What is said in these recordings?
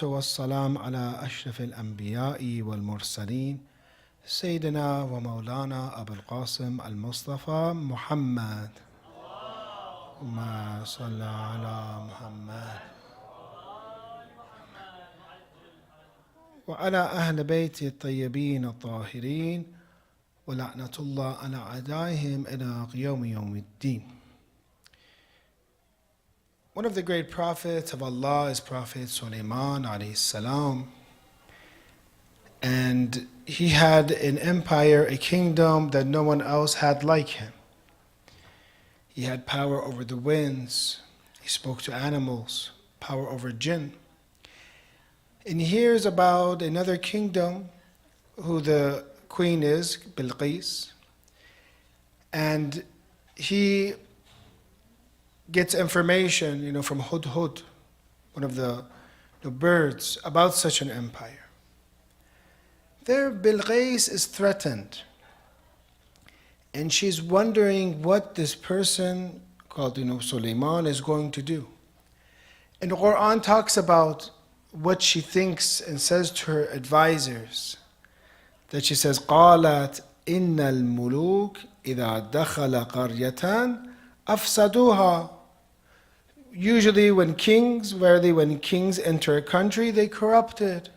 والسلام على أشرف الأنبياء والمرسلين سيدنا ومولانا أبو القاسم المصطفى محمد. اللهم صل على محمد وعلى أهل بيته الطيبين الطاهرين ولعنة الله على أعدائهم إلى يوم الدين. One of the great prophets of Allah is Prophet Sulaiman alayhi salam. And he had an empire, a kingdom that no one else had like him. He had power over the winds. He spoke to animals, power over jinn. And he hears about another kingdom who the queen is, Bilqis. And he gets information, from Hudhud, one of the birds, about such an empire. There, Bilqis is threatened. And she's wondering what this person called, Sulaiman is going to do. And the Quran talks about what she thinks and says to her advisors. That she says, قَالَتْ إِنَّ الْمُلُوكِ إِذَا دَخَلَ قَرْيَةً أَفْسَدُوهَا. Usually when kings enter a country, they corrupt it.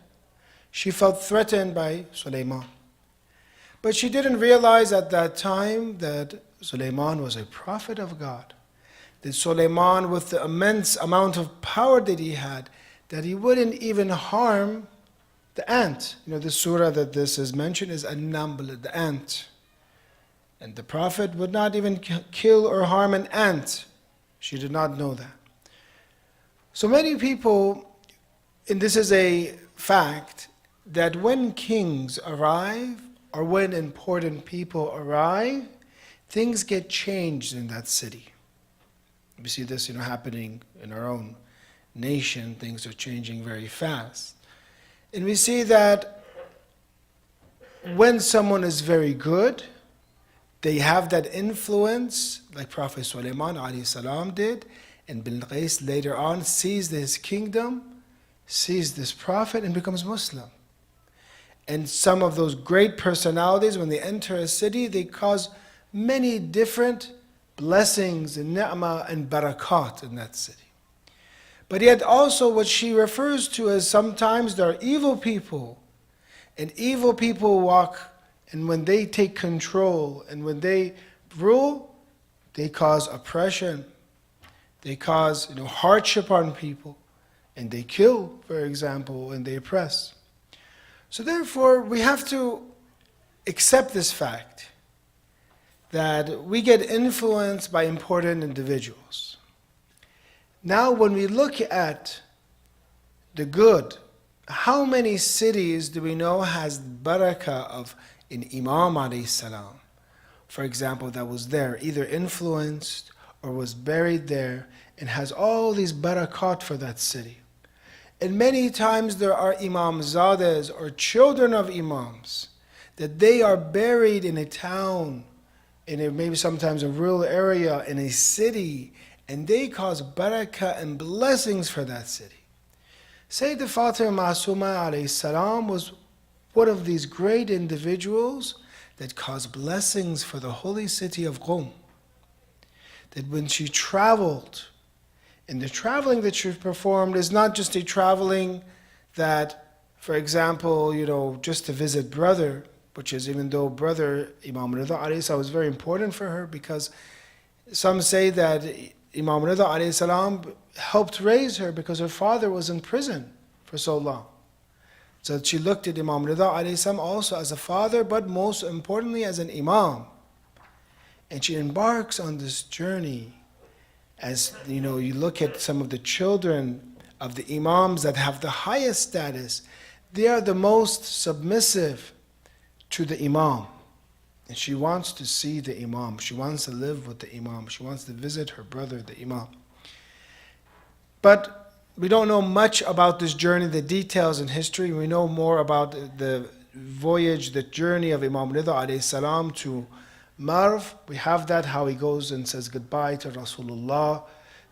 She felt threatened by Sulaiman. But she didn't realize at that time that Sulaiman was a prophet of God. That Sulaiman, with the immense amount of power that he had, that he wouldn't even harm the ant. The surah that this is mentioned is An-Naml, the ant. And the prophet would not even kill or harm an ant. She did not know that. So many people, and this is a fact, that when kings arrive or when important people arrive, things get changed in that city. We see this, happening in our own nation. Things are changing very fast. And we see that when someone is very good, they have that influence, like Prophet Sulaiman alayhi salam did, and Bilqis later on sees his kingdom, sees this prophet, and becomes Muslim. And some of those great personalities, when they enter a city, they cause many different blessings and ni'mah and barakat in that city. But yet also what she refers to as sometimes there are evil people. And evil people walk, and when they take control and when they rule, they cause oppression. They cause hardship on people. And they kill, for example, and they oppress. So therefore, we have to accept this fact that we get influenced by important individuals. Now, when we look at the good, how many cities do we know has barakah of an Imam alayhi salam, for example, that was there, either influenced or was buried there, and has all these barakat for that city. And many times there are imamzades or children of imams that they are buried in a town, maybe sometimes a rural area, in a city, and they cause barakah and blessings for that city. Sayyidah Fatima Masuma alayhi salam was one of these great individuals that caused blessings for the holy city of Qum. That when she traveled, and the traveling that she performed is not just a traveling that, for example, just to visit brother, which is, even though brother Imam Rida alayhi salam was very important for her, because some say that Imam Rida alayhi salam helped raise her because her father was in prison for so long. So she looked at Imam Rida alayhi salam also as a father, but most importantly as an imam. And she embarks on this journey. As you look at some of the children of the imams that have the highest status, they are the most submissive to the imam. And she wants to see the imam. She wants to live with the imam. She wants to visit her brother, the imam. But we don't know much about this journey, the details in history. We know more about the voyage, the journey of Imam Rida alayhi salam to Marv. We have that, how he goes and says goodbye to Rasulullah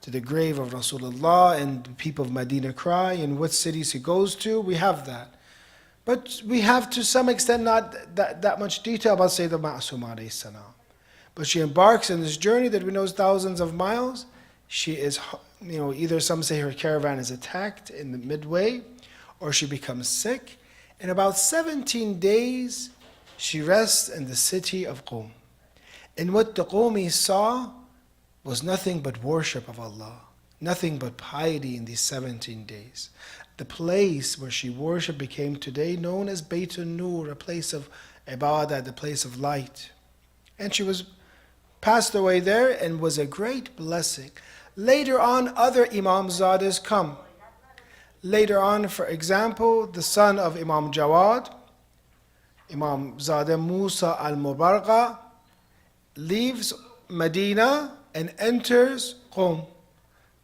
to the grave of Rasulullah, and the people of Medina cry, and what cities he goes to, we have that. But we have to some extent not that much detail about Sayyidina Ma'asum alayhi salam. But she embarks in this journey that we know is thousands of miles. She is, either some say her caravan is attacked in the midway, or she becomes sick. In about 17 days, she rests in the city of Qum. And what the Qumi saw was nothing but worship of Allah, nothing but piety in these 17 days. The place where she worshipped became today known as Baytun Nur, a place of ibadah, the place of light. And she was passed away there and was a great blessing. Later on, other Imam Zadehs come. Later on, for example, the son of Imam Jawad, Imam Zadeh Musa al-Mubarqa, leaves Medina and enters Qum.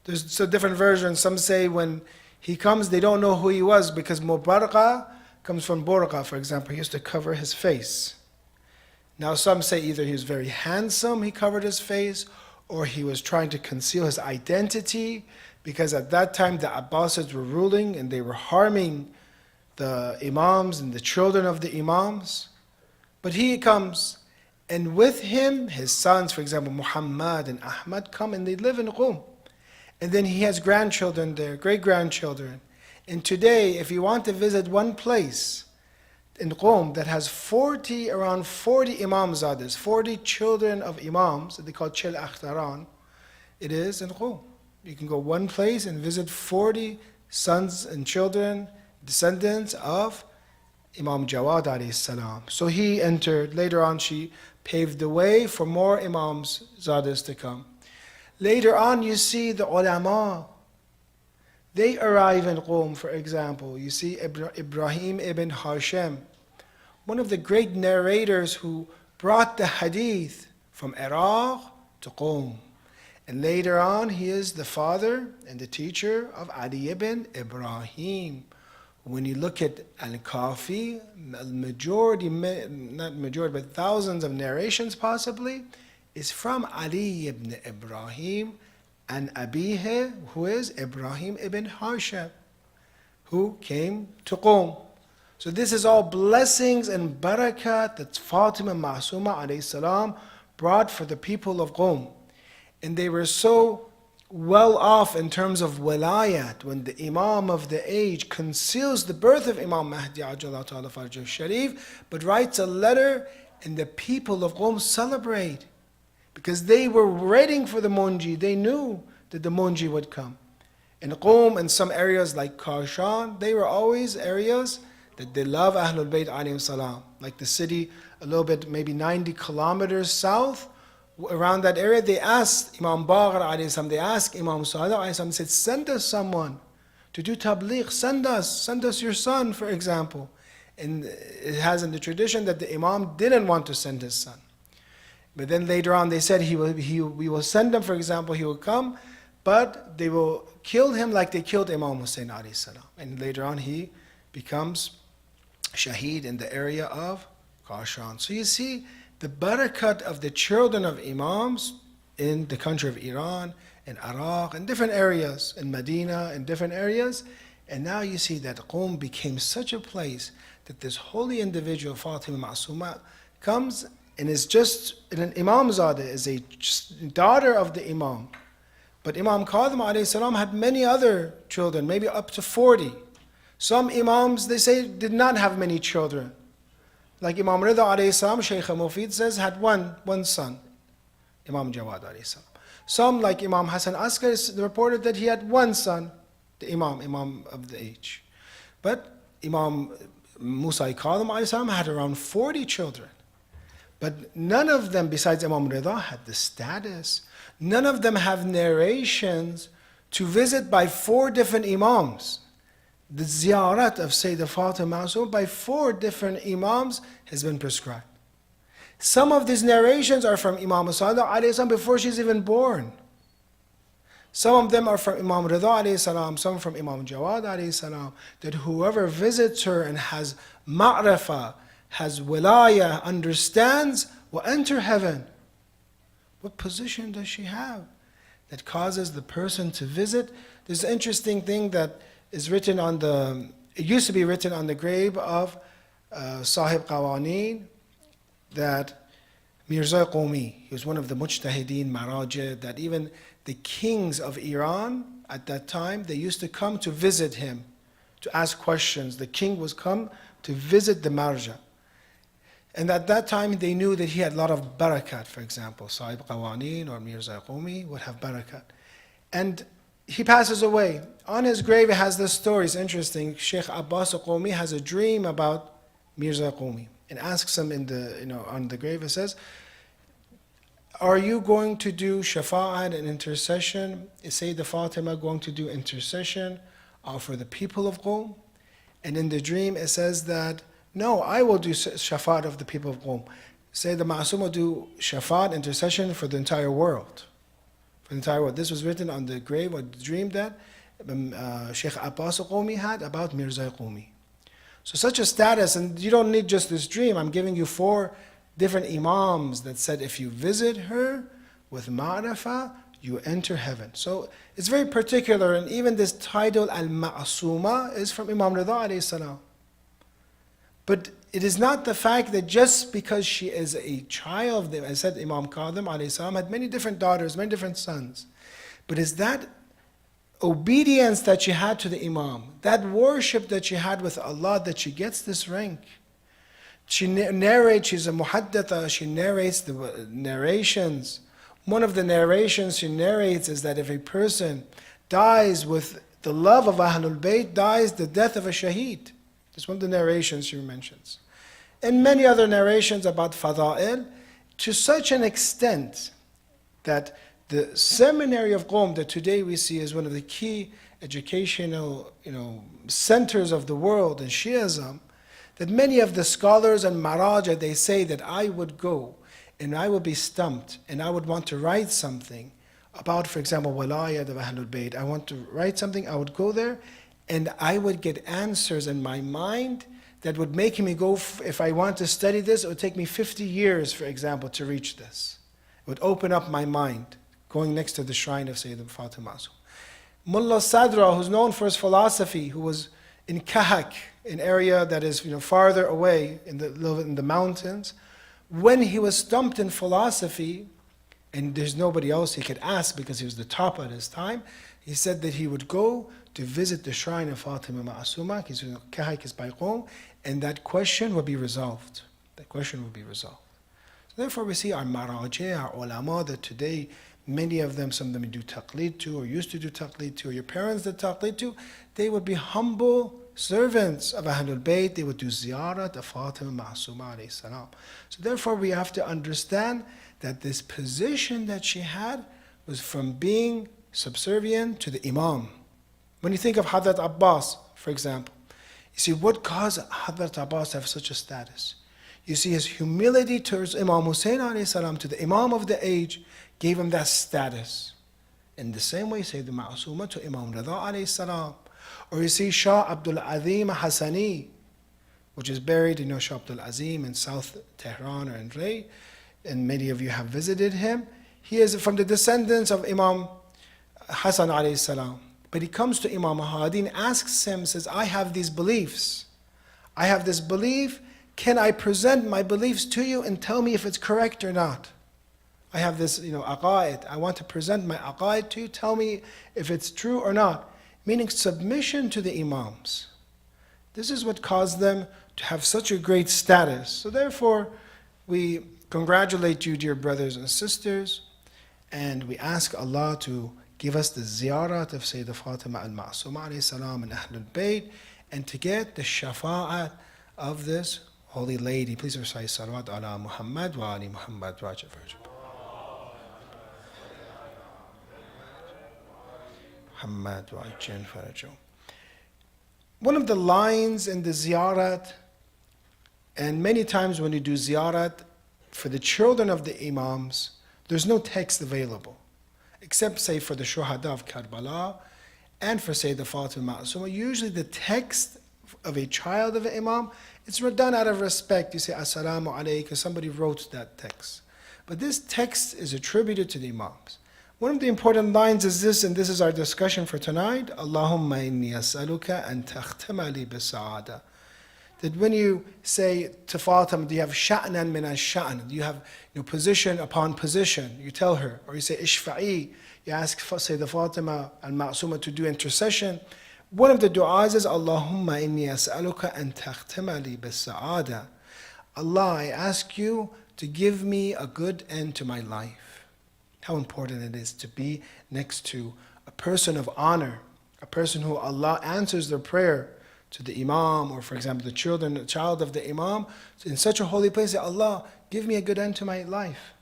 There's a different version. Some say when he comes, they don't know who he was because Mubarqa comes from Burqa, for example. He used to cover his face. Now some say either he was very handsome, he covered his face, or he was trying to conceal his identity, because at that time the Abbasids were ruling and they were harming the Imams and the children of the Imams. But he comes, and with him, his sons, for example, Muhammad and Ahmad, come and they live in Qum. And then he has grandchildren there, great-grandchildren. And today, if you want to visit one place in Qum that has around 40 Imam Zadehs, 40 children of Imams, that they call Chil Akhtaran, it is in Qum. You can go one place and visit 40 sons and children, descendants of Imam Jawad alayhi salam. So he entered. Later on, she paved the way for more Imams Zadehs to come. Later on, you see the ulama. They arrive in Qum, for example. You see Ibrahim ibn Hashim, one of the great narrators who brought the hadith from Iraq to Qum. And later on, he is the father and the teacher of Ali ibn Ibrahim. When you look at Al-Kafi, not majority, but thousands of narrations possibly, is from Ali ibn Ibrahim and Abihi, who is Ibrahim ibn Hashim, who came to Qum. So this is all blessings and barakat that Fatima Ma'asuma alayhi salam brought for the people of Qum. And they were so well off in terms of wilayat when the Imam of the age conceals the birth of Imam Mahdi Ajjallahu Ta'ala Farjahu Sharif, but writes a letter, and the people of Qum celebrate because they were waiting for the Munji. They knew that the Munji would come. In Qum and some areas like Kashan, they were always areas that they love Ahlul Bayt alayhim salam. Like the city a little bit, maybe 90 kilometers south, around that area, they asked Imam Baqir alayhi salam, they asked Imam Sadiq alayhi salam, said, send us someone to do tabligh, send us your son, for example. And it has in the tradition that the Imam didn't want to send his son. But then later on they said we will send him, for example, he will come, but they will kill him like they killed Imam Hussein alayhi salam. And later on he becomes shaheed in the area of Kashan. So you see the barakat of the children of Imams in the country of Iran, in Iraq, in different areas, in Medina, in different areas. And now you see that Qum became such a place that this holy individual, Fatima Ma'asuma, comes and is just an Imam Zadeh, is a daughter of the Imam. But Imam Qadim alayhi salam had many other children, maybe up to 40. Some Imams, they say, did not have many children. Like Imam Rida alayhi salam, Shaykh Mufid says, had one son, Imam Jawad alayhi salam. Some, like Imam Hassan Askar, reported that he had one son, the Imam of the age. But Imam Musa Qadim alayhi salam had around 40 children. But none of them, besides Imam Rida, had the status. None of them have narrations to visit by 4 different Imams. The ziyarat of Sayyidah Fatima Ma'asum by 4 different Imams has been prescribed. Some of these narrations are from Imam Sadiq alayhi salam before she's even born. Some of them are from Imam Rida alayhi salam, some from Imam Jawad alayhi salam, that whoever visits her and has ma'rifah, has wilaya, understands, will enter heaven. What position does she have? that causes the person to visit. There's an interesting thing that is written on it used to be written on the grave of Sahib Qawaneen, that Mirza Qawmi, he was one of the mujtahideen, marajah, that even the kings of Iran at that time, they used to come to visit him, to ask questions. The king was come to visit the marja. And at that time, they knew that he had a lot of barakat, for example. Sahib Qawaneen or Mirza Qawmi would have barakat. And he passes away. On his grave, it has this story. It's interesting. Sheikh Abbas Qawmi has a dream about Mirza Qawmi and asks him on the grave, it says, are you going to do shafa'at and intercession? Is Sayyidah Fatima going to do intercession for the people of Qawm? And in the dream, it says that, no, I will do shafa'at of the people of Qawm. Sayyidah Ma'asum will do shafa'at, intercession for the entire world. For the entire world. This was written on the grave or the dream that Sheikh Abbas Qawmi had about Mirza Qawmi. So such a status, and you don't need just this dream. I'm giving you 4 different imams that said if you visit her with ma'rifah, you enter heaven. So it's very particular, and even this title Al-Ma'asuma is from Imam Rida alayhi salam. But it is not the fact that just because she is a child, I said Imam Qadim alayhi salam had many different daughters, many different sons. But is that obedience that she had to the Imam, that worship that she had with Allah, that she gets this rank. She narrates, she's a muhadditha, she narrates the narrations. One of the narrations she narrates is that if a person dies with the love of Ahlul Bayt, dies the death of a shaheed. That's one of the narrations she mentions. And many other narrations about fada'il, to such an extent that the seminary of Qom that today we see as one of the key educational centers of the world in Shi'ism, that many of the scholars and maraja, they say that I would go and I would be stumped and I would want to write something about, for example, walayat of Ahlul Bayt. I want to write something, I would go there and I would get answers in my mind that would make me go, if I want to study this, it would take me 50 years, for example, to reach this. It would open up my mind, going next to the shrine of Sayyidah Fatima. Mullah Sadra, who's known for his philosophy, who was in Kahak, an area that is farther away in the mountains, when he was stumped in philosophy, and there's nobody else he could ask because he was the top at his time, he said that he would go to visit the shrine of Fatima Ma'asuma, Kahak is by Qom, and that question would be resolved. That question would be resolved. So therefore we see our marajih, our ulama, that today many of them, some of them do taqleed to, or used to do taqleed to, or your parents did taqleed to, they would be humble servants of Ahlul Bayt. They would do ziyarat of Fatima Ma'asuma alayhi salam. So therefore we have to understand that this position that she had was from being subservient to the Imam. When you think of Hadrat Abbas, for example, you see what caused Hadrat Abbas to have such a status. You see his humility towards Imam Hussein alayhi salam, to the Imam of the age, gave him that status. In the same way, Sayyidina Ma'asuma to Imam Rida alayhi salam. Or you see Shah Abdul Azim Hassani, which is buried in Shah Abdul Azim in South Tehran or in Ray, and many of you have visited him. He is from the descendants of Imam Hassan alayhi salam. But he comes to Imam Mahdi and asks him, says, I have these beliefs. I have this belief. Can I present my beliefs to you and tell me if it's correct or not? I have this, aqaid. I want to present my aqaid to you. Tell me if it's true or not. Meaning submission to the Imams. This is what caused them to have such a great status. So therefore, we congratulate you, dear brothers and sisters, and we ask Allah to give us the ziyarat of Sayyidah Fatima al-Ma'asuma alayhi salam and Ahlul Bayt, and to get the shafa'at of this holy lady. Please recite salawat ala Muhammad wa ali Muhammad wa ajab. One of the lines in the ziyarat, and many times when you do ziyarat for the children of the imams, there's no text available, except say for the shuhada of Karbala and for Sayyidah Fatima Ma'asuma. Usually the text of a child of an imam, it's done out of respect. You say Assalamu alaykum, somebody wrote that text. But this text is attributed to the imams. One of the important lines is this, and this is our discussion for tonight. Allahumma inni as'aluka an takhtima li bis-sa'ada. That when you say to Fatima, do you have sha'nan min al-sha'n? Do you have position upon position? You tell her. Or you say ishfa'i. You ask Sayyidah Fatima al-Ma'suma to do intercession. One of the du'as is Allahumma inni as'aluka an takhtima li bis-sa'ada. Allah, I ask you to give me a good end to my life. How important it is to be next to a person of honor, a person who Allah answers their prayer to the Imam, or for example the child of the Imam, in such a holy place, say, Allah, give me a good end to my life.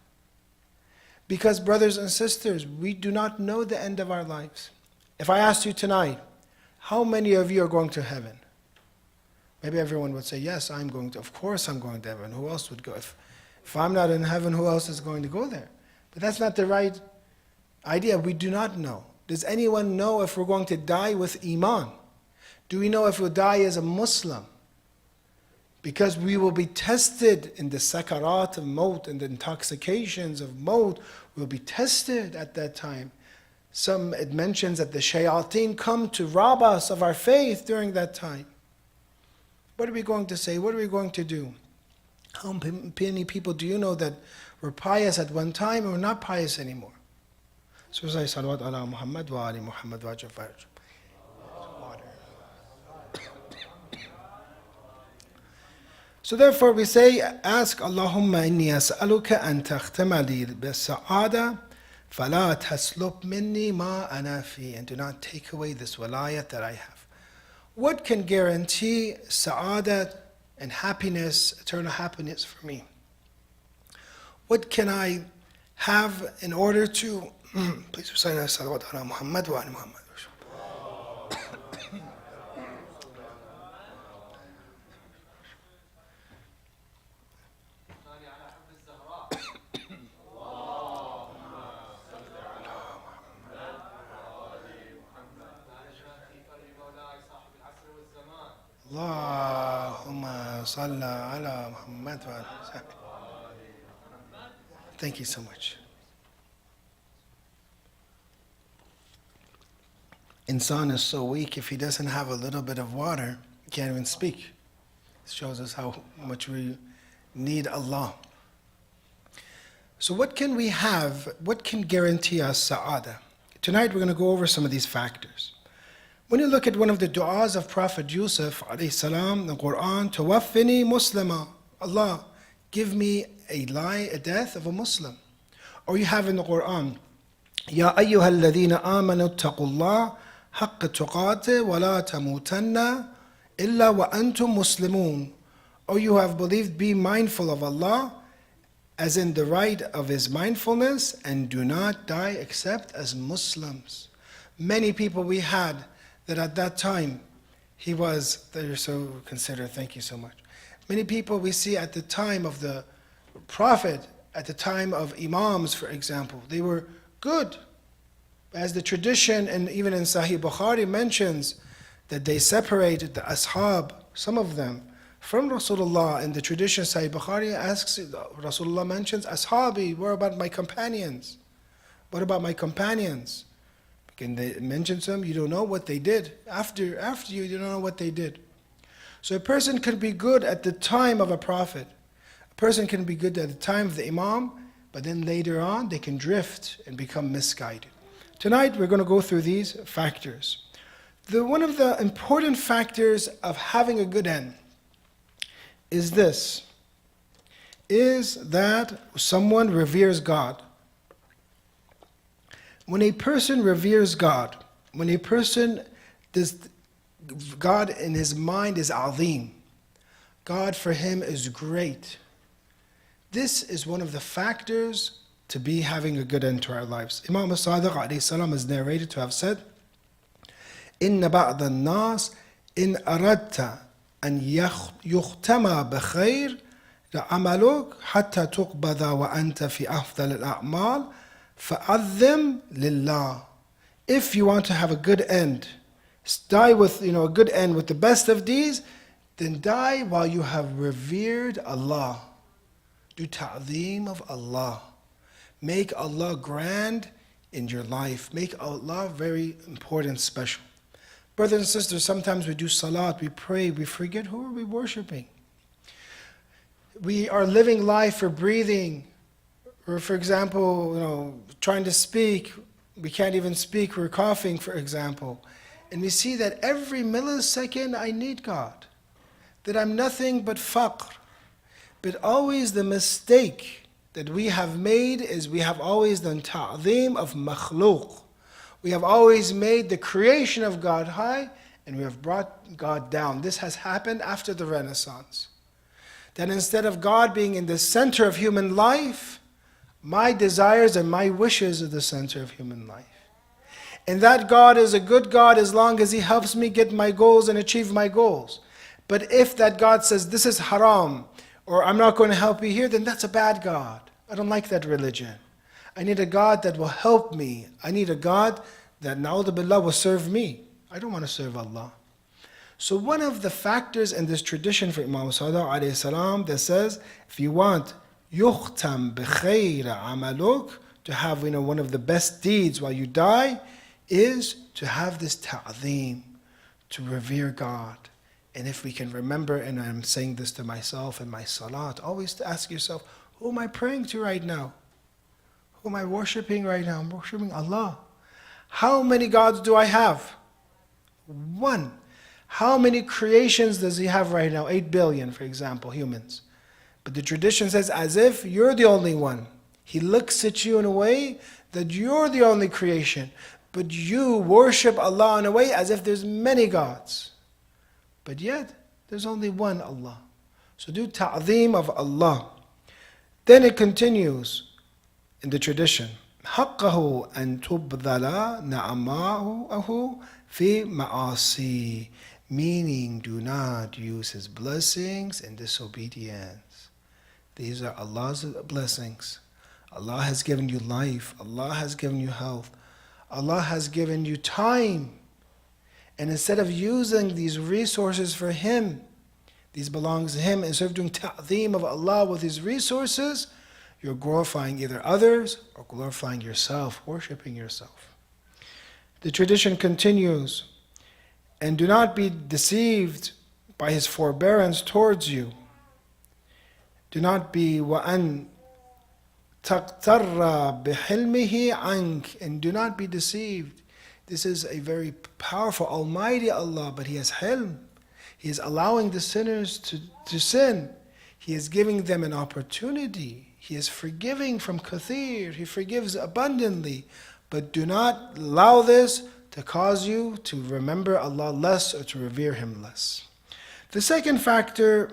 Because brothers and sisters, we do not know the end of our lives. If I asked you tonight, how many of you are going to heaven? Maybe everyone would say, yes, I'm going to, of course I'm going to heaven. Who else would go? If I'm not in heaven, who else is going to go there? But that's not the right idea. We do not know. Does anyone know if we're going to die with Iman? Do we know if we'll die as a Muslim? Because we will be tested in the sakarat of maut and the intoxications of maut. We'll be tested at that time. It mentions that the shayateen come to rob us of our faith during that time. What are we going to say? What are we going to do? How many people do you know that were pious at one time and were not pious anymore? So say salawat ala Muhammad wa ali Muhammad wa Jafar. So therefore we say, ask Allahumma inni as'aluka an takhtima li bis-sa'ada fala taslub minni ma ana fi, and do not take away this walayat that I have. What can guarantee sa'adat and happiness, eternal happiness for me? What can I have in order to, please recite salawat ala Muhammad wa ali Muhammad. Allahumma salla ala Muhammad wa ali. Thank you so much. Insan is so weak, if he doesn't have a little bit of water, he can't even speak. It shows us how much we need Allah. So what can we have? What can guarantee us sa'ada? Tonight we're going to go over some of these factors. When you look at one of the du'as of Prophet Yusuf alayhi salam, the Quran, tawaffini muslima, Allah, give me a death of a Muslim. Or you have in the Quran, Ya ayyuha alladhina amanu attaqullah haqqa tuqatih wa la tamutanna illa wa antum muslimun. Or you have believed, be mindful of Allah, as in the right of His mindfulness, and do not die except as Muslims. Many people we had that at that time, they're so considerate, thank you so much. Many people we see at the time of the Prophet, at the time of Imams, for example, they were good. As the tradition, and even in Sahih Bukhari mentions, that they separated the ashab, some of them, from Rasulullah. In the tradition, Sahih Bukhari asks, Rasulullah mentions, ashabi, what about my companions? What about my companions? And they mention some, you don't know what they did. After you don't know what they did. So a person can be good at the time of a prophet. A person can be good at the time of the Imam, but then later on they can drift and become misguided. Tonight we're going to go through these factors. One of the important factors of having a good end is that someone reveres God. When a person reveres God, when a person does, God in his mind is azim, God for him is great. This is one of the factors to be having a good end to our lives. Imam as-Sadiq alayhi salam is narrated to have said, إن بعض الناس إن أردت أن يختم بخير لعملك حتى تقبض وأنت في أفضل الأعمال فَأَذِّمْ لِلَّهِ. If you want to have a good end, die with a good end with the best of deeds, then die while you have revered Allah. Do ta'zeem of Allah. Make Allah grand in your life. Make Allah very important, special. Brothers and sisters, sometimes we do salat, we pray, we forget who are we worshiping. We are living life for breathing, or for example, trying to speak. We can't even speak, we're coughing, for example. And we see that every millisecond I need God, that I'm nothing but faqr. But always the mistake that we have made is we have always done ta'zeem of makhluq. We have always made the creation of God high, and we have brought God down. This has happened after the Renaissance. That instead of God being in the center of human life, my desires and my wishes are the center of human life. And that God is a good God as long as He helps me get my goals and achieve my goals. But if that God says, this is haram, or I'm not going to help you here, then that's a bad God. I don't like that religion. I need a God that will help me. I need a God that, na'udhu billah, will serve me. I don't want to serve Allah. So one of the factors in this tradition for Imam Sadiq alayhi salam that says, if you want yukhtam bikhayr amaluk, to have one of the best deeds while you die, is to have this ta'zeem, to revere God. And if we can remember, and I'm saying this to myself in my salat, always to ask yourself, who am I praying to right now? Who am I worshiping right now? I'm worshiping Allah. How many gods do I have? One. How many creations does He have right now? 8 billion, for example, humans. But the tradition says as if you're the only one. He looks at you in a way that you're the only creation. But you worship Allah in a way as if there's many gods. But yet, there's only one Allah. So do ta'zeem of Allah. Then it continues in the tradition. حَقَّهُ أَن تُبْذَلَ نَعَمَاهُ فِي مَعَاصِي. Meaning, do not use His blessings in disobedience. These are Allah's blessings. Allah has given you life. Allah has given you health. Allah has given you time. And instead of using these resources for Him, these belongs to Him, instead of doing ta'zeem of Allah with His resources, you're glorifying either others or glorifying yourself, worshipping yourself. The tradition continues, and do not be deceived by His forbearance towards you. Do not be وَأَن تَقْتَرَّ بِحِلْمِهِ عَنْكَ, and do not be deceived. This is a very powerful, almighty Allah, but He has hilm. He is allowing the sinners to sin. He is giving them an opportunity. He is forgiving from kathir. He forgives abundantly. But do not allow this to cause you to remember Allah less or to revere Him less. The second factor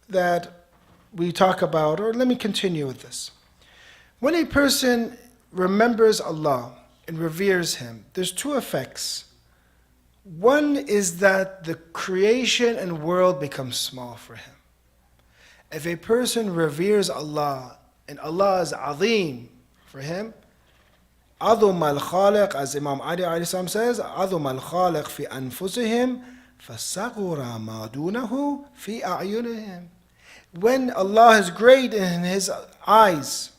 that we talk about, or let me continue with this. When a person remembers Allah and reveres Him, there's two effects. One is that the creation and world becomes small for him. If a person reveres Allah and Allah is azim for him, عظم الخالق, as Imam Ali alayhi salam says, عظم الخالق في أنفسهم فصغر ما دونه في أعينهم. When Allah is great in His eyes,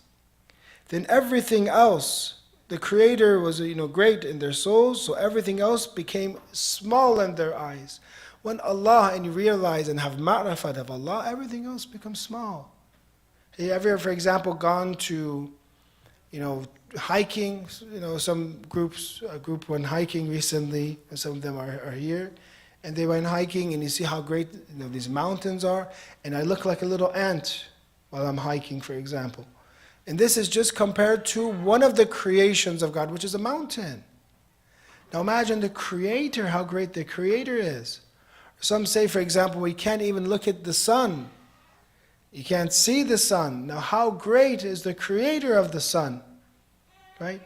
then everything else, the Creator was great in their souls, so everything else became small in their eyes. When Allah, and you realize and have ma'rifat of Allah, everything else becomes small. Have you ever, for example, gone to hiking? Some groups, a group went hiking recently, and some of them are here, and they went hiking, and you see how great these mountains are, and I look like a little ant while I'm hiking, for example. And this is just compared to one of the creations of God, which is a mountain. Now imagine the Creator, how great the Creator is. Some say, for example, we can't even look at the sun. You can't see the sun. Now how great is the Creator of the sun? Right?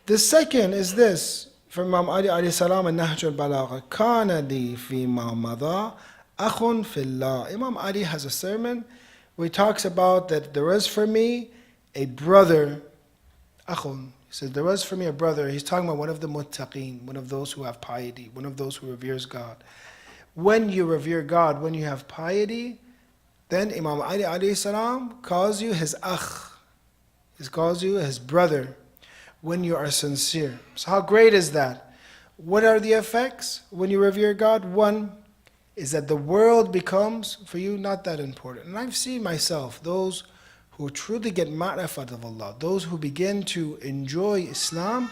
The second is this, from Imam Ali alayhi salam and Nahj al-Balagha. كَانَ لِي فِي مَا مَضَى أَخٌ فِي اللَّهِ. Imam Ali has a sermon where he talks about that there was for me a brother, akhun. He says, there was for me a brother. He's talking about one of the muttaqeen, one of those who have piety, one of those who reveres God. When you revere God, when you have piety, then Imam Ali alayhi salam calls you his akh. He calls you his brother. when you are sincere. So how great is that? What are the effects when you revere God? One is that the world becomes, for you, not that important. And I've seen myself, those who truly get ma'rifat of Allah, those who begin to enjoy Islam,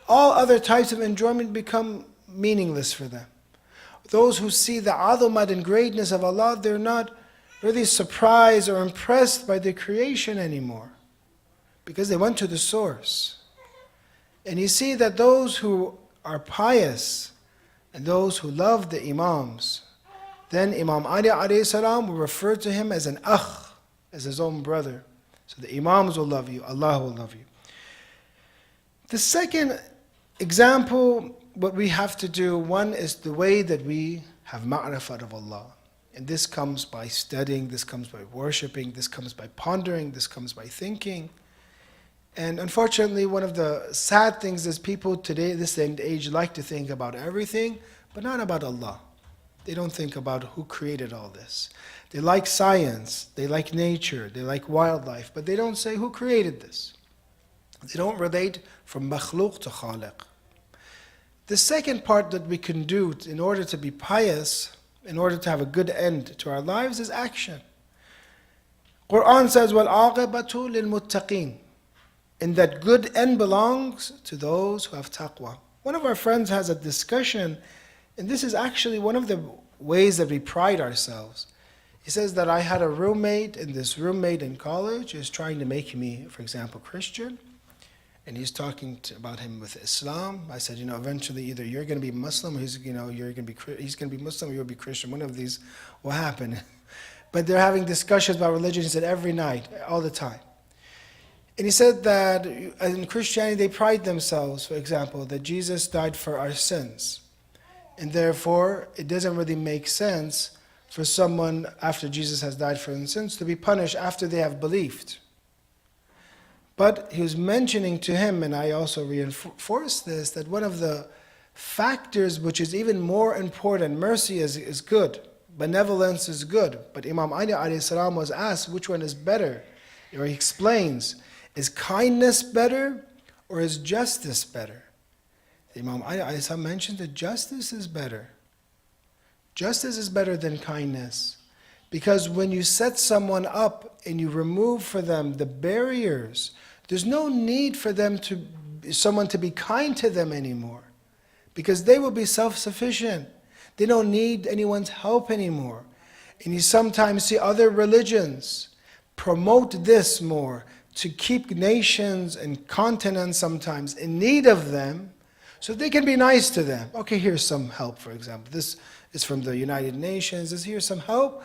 all other types of enjoyment become meaningless for them. Those who see the azamat and greatness of Allah, they're not really surprised or impressed by the creation anymore, because they went to the source. And you see that those who are pious and those who love the Imams, then Imam Ali alayhi salam will refer to him as an akh, as his own brother. So the Imams will love you, Allah will love you. The second example, what we have to do, one is the way that we have ma'rifat of Allah. And this comes by studying, this comes by worshipping, this comes by pondering, this comes by thinking. And unfortunately, one of the sad things is people today, this day and age, like to think about everything, but not about Allah. They don't think about who created all this. They like science, they like nature, they like wildlife, but they don't say who created this. They don't relate from makhluq to khaliq. The second part that we can do in order to be pious, in order to have a good end to our lives, is action. Quran says, وَالْعَاقِبَةُ لِلْمُتَّقِينَ, and that good end belongs to those who have taqwa. One of our friends has a discussion, and this is actually one of the ways that we pride ourselves. He says that I had a roommate, and this roommate in college is trying to make me, for example, Christian. And he's talking about him with Islam. I said, eventually either you're going to be Muslim, or he's going to be Muslim, or you'll be Christian. One of these will happen. But they're having discussions about religion, he said, every night, all the time. And he said that in Christianity, they pride themselves, for example, that Jesus died for our sins. And therefore, it doesn't really make sense for someone, after Jesus has died for their sins, to be punished after they have believed. But he was mentioning to him, and I also reinforced this, that one of the factors which is even more important, mercy is good, benevolence is good. But Imam Ali alayhi salam was asked which one is better. Or he explains, is kindness better or is justice better? Imam Ali alayhi salam mentioned that justice is better. Justice is better than kindness. Because when you set someone up and you remove for them the barriers, there's no need for someone to be kind to them anymore. Because they will be self-sufficient. They don't need anyone's help anymore. And you sometimes see other religions promote this more, to keep nations and continents sometimes in need of them, so they can be nice to them. Okay, here's some help, for example. This is from the United Nations. Here's some help.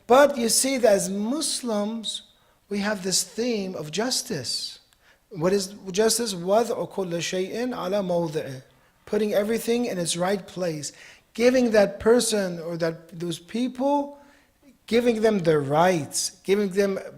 But you see that as Muslims, we have this theme of justice. What is justice? وَضْعُ كُلَّ شَيْءٍ عَلَى مَوْضِعِهِ, putting everything in its right place. Giving that person or those people, giving them their rights,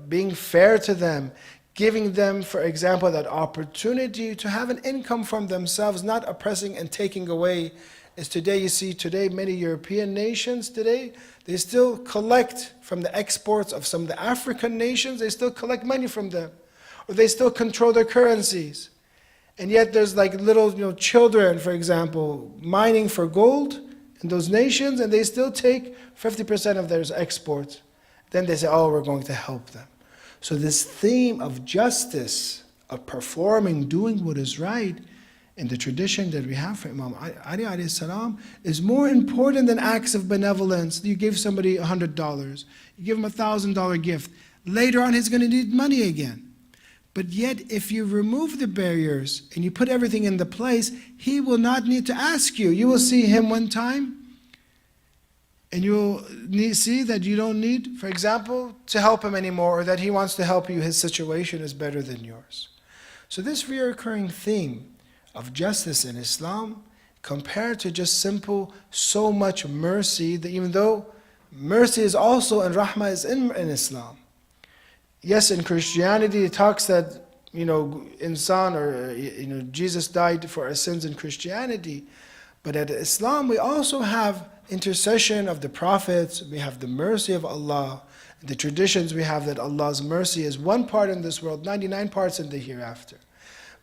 being fair to them, giving them, for example, that opportunity to have an income from themselves, not oppressing and taking away. As today, you see many European nations today, they still collect from the exports of some of the African nations, they still collect money from them. Or they still control their currencies. And yet there's like little children, for example, mining for gold in those nations, and they still take 50% of their exports. Then they say, we're going to help them. So this theme of justice, of performing, doing what is right, in the tradition that we have from Imam Ali alayhi salam, is more important than acts of benevolence. You give somebody $100, you give him $1,000 gift. Later on, he's going to need money again. But yet, if you remove the barriers and you put everything in the place, he will not need to ask you. You will see him one time, and you will see that you don't need, for example, to help him anymore, or that he wants to help you. His situation is better than yours. So this recurring theme of justice in Islam, compared to just simple, so much mercy, that even though mercy is also, and rahmah is in Islam. Yes, in Christianity it talks that, insan, or Jesus died for our sins in Christianity. But at Islam we also have intercession of the prophets, we have the mercy of Allah. The traditions we have that Allah's mercy is one part in this world, 99 parts in the hereafter.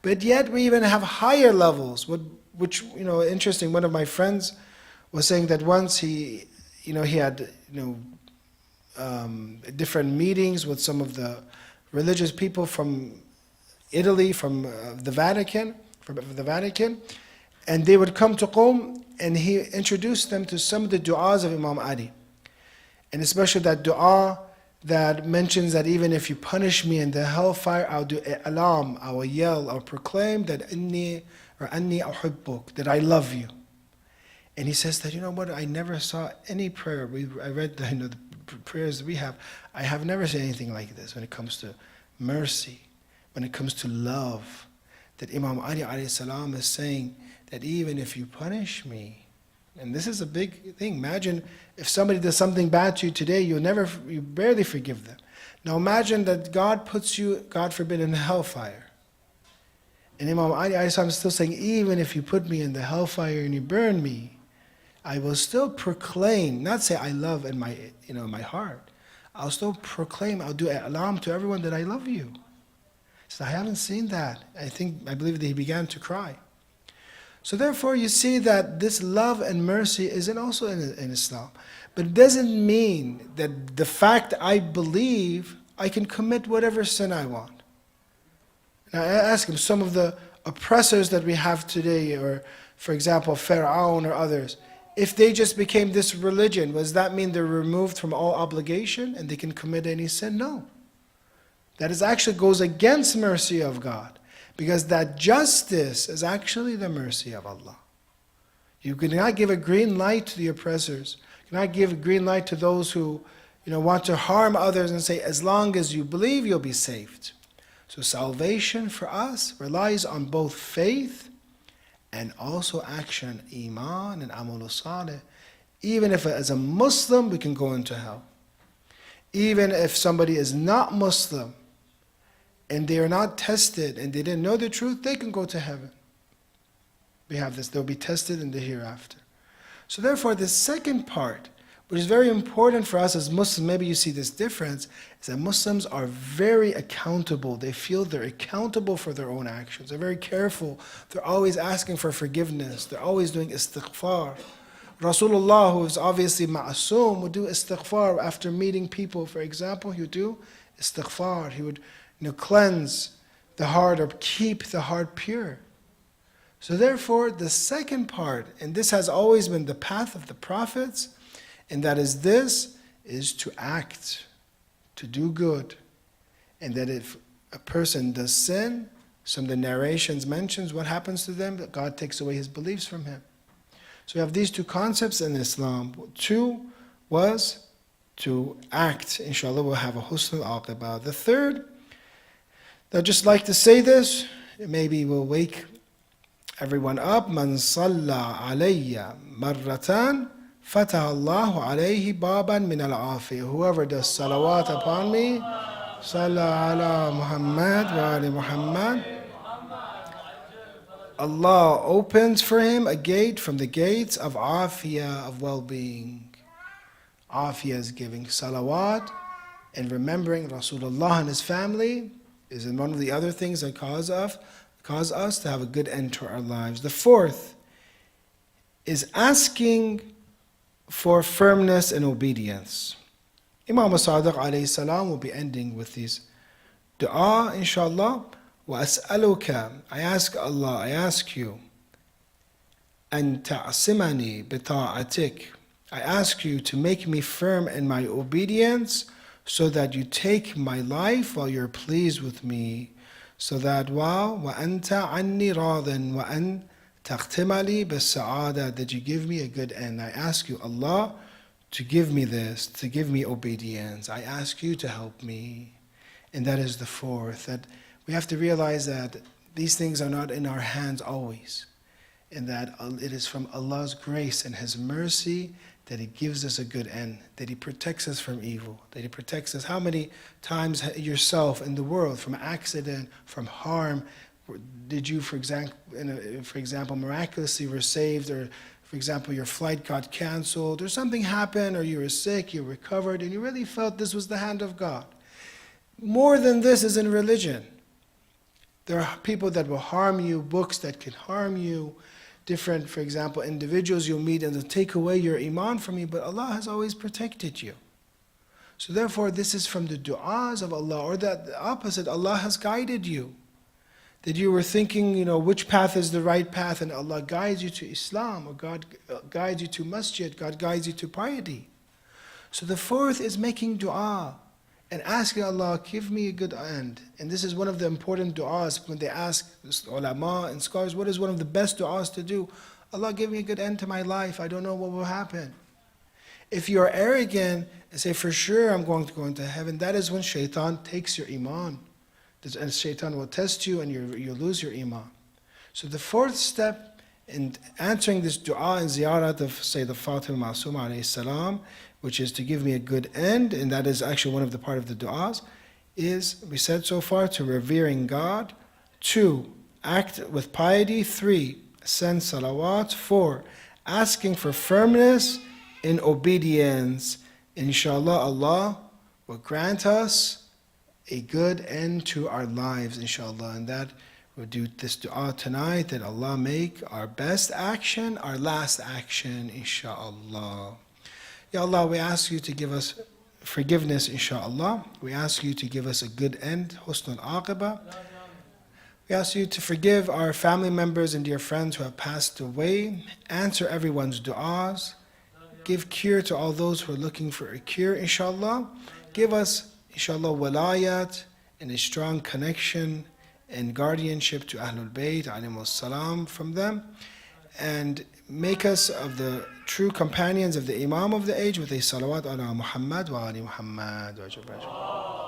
But yet we even have higher levels, which, interesting. One of my friends was saying that once he had, different meetings with some of the religious people from Italy, from the Vatican, and they would come to Qom, and he introduced them to some of the du'as of Imam Ali. And especially that dua that mentions that even if you punish me in the hellfire, I'll do i'lam, I will yell, I'll proclaim that anni uhibbuk, that I love you. And he says that, I never saw any prayer. I read the prayers we have. I have never seen anything like this when it comes to mercy, when it comes to love. That Imam Ali alayhi salam is saying that even if you punish me, and this is a big thing. Imagine if somebody does something bad to you today, you barely forgive them. Now imagine that God puts you, God forbid, in hellfire. And Imam Ali alayhi salam is still saying, even if you put me in the hellfire and you burn me, I will still proclaim, not say I love in my, my heart. I'll still proclaim, I'll do i'lam to everyone that I love you. So I haven't seen that. I believe that he began to cry. So therefore you see that this love and mercy isn't also in Islam. But it doesn't mean that the fact I believe I can commit whatever sin I want. Now I ask him, some of the oppressors that we have today, or for example Pharaoh or others, if they just became this religion, does that mean they're removed from all obligation and they can commit any sin? No. That actually goes against mercy of God. Because that justice is actually the mercy of Allah. You cannot give a green light to the oppressors. You cannot give a green light to those who want to harm others and say, as long as you believe, you'll be saved. So salvation for us relies on both faith and also action, iman and amal salih. Even if as a Muslim we can go into hell. Even if somebody is not Muslim, and they are not tested, and they didn't know the truth, they can go to heaven. We have this, they'll be tested in the hereafter. So therefore, the second part, which is very important for us as Muslims, maybe you see this difference, is that Muslims are very accountable. They feel they're accountable for their own actions. They're very careful. They're always asking for forgiveness. They're always doing istighfar. Rasulullah, who is obviously ma'asum, would do istighfar after meeting people. For example, he would do istighfar. He would cleanse the heart or keep the heart pure. So therefore, the second part, and this has always been the path of the prophets, and that is to act, to do good. And that if a person does sin, some of the narrations mentions what happens to them, that God takes away his beliefs from him. So we have these two concepts in Islam. Two was to act. Inshallah, we'll have a husn al-aqibah. The third, I'd just like to say this, maybe we'll wake everyone up. Man salla alayya marratan, fatah Allahu alayhi baban min al-afiyah. Whoever does salawat upon me, salla ala Muhammad wa ali Muhammad, Allah opens for him a gate from the gates of afiyah, of well-being. Afiyah is giving salawat and remembering Rasulullah and his family is one of the other things that cause us to have a good end to our lives. The fourth is asking for firmness and obedience. Imam Sadiq alayhi salam will be ending with these dua, inshallah. وَأَسْأَلُكَ, I ask Allah, I ask you, أَن تَعْصِمَنِي بِطَاعَتِكَ, I ask you to make me firm in my obedience, so that you take my life while you're pleased with me, so that وَأَنْتَ عَنِّي رَاضٍ وَأَنْ تَخْتِمَ لِي بِالسَّعَادَةِ, that you give me a good end. I ask you, Allah, to give me this, to give me obedience. I ask you to help me. And that is the fourth, that we have to realize that these things are not in our hands always, and that it is from Allah's grace and His mercy that He gives us a good end, that He protects us from evil, that He protects us. How many times yourself in the world, from accident, from harm, did you, for example, miraculously were saved, or for example, your flight got canceled, or something happened, or you were sick, you recovered, and you really felt this was the hand of God? More than this is in religion. There are people that will harm you, books that can harm you, different, for example, individuals you'll meet and they'll take away your iman from you, but Allah has always protected you. So therefore, this is from the du'as of Allah, or that the opposite, Allah has guided you. That you were thinking, which path is the right path, and Allah guides you to Islam, or God guides you to masjid, God guides you to piety. So the fourth is making dua and asking Allah, give me a good end. And this is one of the important du'as when they ask ulama and scholars, what is one of the best du'as to do? Allah, give me a good end to my life. I don't know what will happen. If you are arrogant and say, for sure I'm going to go into heaven, that is when shaitan takes your iman. And shaitan will test you and you lose your iman. So the fourth step in answering this dua and ziyarat of Sayyida Fatima Masuma alayhi salam, which is to give me a good end, and that is actually one of the part of the du'as, is, we said so far, to revering God. 2, act with piety. 3, send salawat. 4, asking for firmness in obedience. Inshallah, Allah will grant us a good end to our lives, inshallah. And that we'll do this dua tonight, that Allah make our best action our last action, inshallah. Ya Allah, we ask you to give us forgiveness, inshallah. We ask you to give us a good end, husnul aqibah. We ask you to forgive our family members and dear friends who have passed away. Answer everyone's du'as. Give cure to all those who are looking for a cure, inshallah. Give us, inshallah, walayat and a strong connection and guardianship to Ahlul Bayt, alayhimus salam, from them. And make us of the true companions of the Imam of the age with a salawat ala Muhammad wa ali Muhammad wa